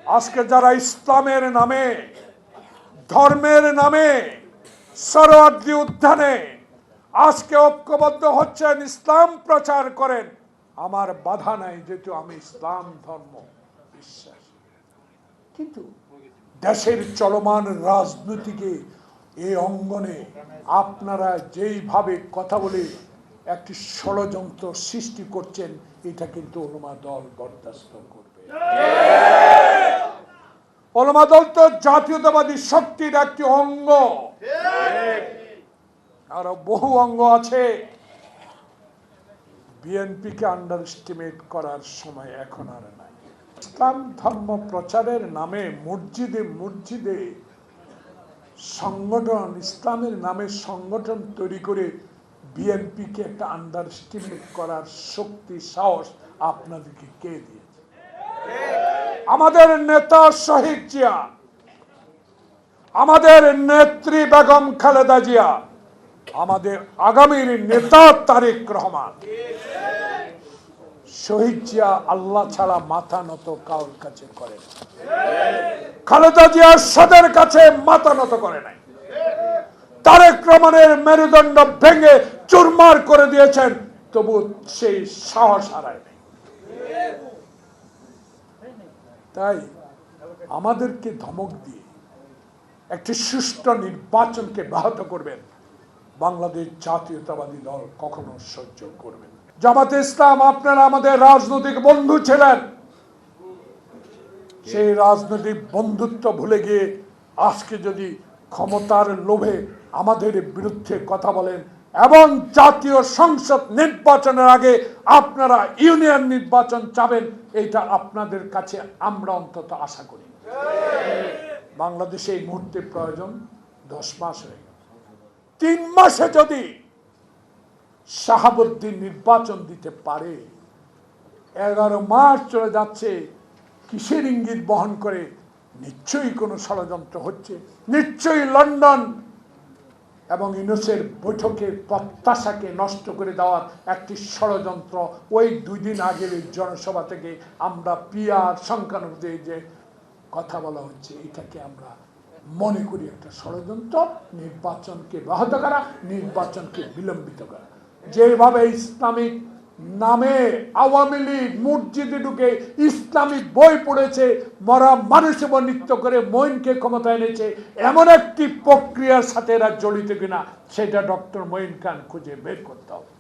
আজকে যারা ইসলামের নামে, ধর্মের নামে সরোয়ার্দী উদ্যানে আজকে ঐক্যবদ্ধ হচ্ছেন, ইসলাম প্রচার করেন, আমার বাধা নাই, যেহেতু আমি ইসলাম ধর্ম বিশ্বাস। কিন্তু দেশের চলমান রাজনীতিকে এই অঙ্গনে আপনারা যেইভাবে কথা বলে একটি ষড়যন্ত্র সৃষ্টি করছেন, এটা কিন্তু ওলামা দল বরদাস্ত করবে। ওলামা দল তো জাতীয়তাবাদী শক্তির একটি অঙ্গ, আরো বহু অঙ্গ আছে। বিএনপিকে আন্ডার এস্টিমেট করার সময় এখন আর নাই। ইসলাম ধর্ম প্রচারের নামে মসজিদে মসজিদে সংগঠন, ইসলামের নামে সংগঠন তৈরি করে বিএনপিকে একটা আন্ডার এস্টিমেট করার শক্তি, সাহস আপনাদেরকে কে দিয়েছে? আমাদের নেতা শহীদ জিয়া, আমাদের নেত্রী বেগম খালেদা জিয়া, আমাদের আগামীর নেতা তারেক রহমান। শহীদ জিয়া আল্লাহ ছাড়া মাথা নত কারোর কাছে করে না, খালেদা জিয়া সাদের কাছে মাথা নত করে নাই। তারেক রহমানের মেরুদণ্ড ভেঙে চুরমার করে দিয়েছেন, তবু সেই সাহস হারায় নাই। তাই আমাদেরকে ধমক দিয়ে একটি সুষ্ঠু নির্বাচনকে ব্যাহত করবেন বাংলাদেশ জাতীয়তাবাদী দল কখনো সহ্য করবে না। জামাতে ইসলাম, আপনারা আমাদের রাজনৈতিক বন্ধু ছিলেন, সেই রাজনৈতিক বন্ধুত্ব ভুলে গিয়ে আজকে যদি ক্ষমতার লোভে আমাদের বিরুদ্ধে কথা বলেন এবং জাতীয় সংসদ নির্বাচনের আগে আপনারা ইউনিয়ন নির্বাচন চাবেন, এটা আপনাদের কাছে আমরা অন্তত আশা করি। বাংলাদেশে এই মুহূর্তে প্রয়োজন 10 মাস হয়ে গেল। 3 মাসে যদি শাহাবুদ্দিন নির্বাচন দিতে পারে, 11 মাস চলে যাচ্ছে, কিসের ইঙ্গিত বহন করে? নিশ্চয়ই কোনো ষড়যন্ত্র হচ্ছে, নিশ্চয়ই লন্ডন এবং ইউনুসের বৈঠকের প্রত্যাশাকে নষ্ট করে দেওয়ার একটি ষড়যন্ত্র। ওই 2 দিন আগের জনসভা থেকে আমরা পিয়ার সংখ্যানুপাতে যে কথা বলা হচ্ছে, এটাকে আমরা মনে করি একটা ষড়যন্ত্র, নির্বাচনকে ব্যাহত করা, নির্বাচনকে বিলম্বিত করা। যেভাবে ইসলামিক নামে আওয়ামী লীগ মসজিদে ঢুকে ইসলামিক বই পড়েছে, মরা মানুষ এবং নৃত্য করে মঈনকে ক্ষমতায় এনেছে, এমন একটি প্রক্রিয়ার সাথে এরা জড়িত কিনা সেটা ডক্টর মঈন খান খুঁজে বের করতে হবে।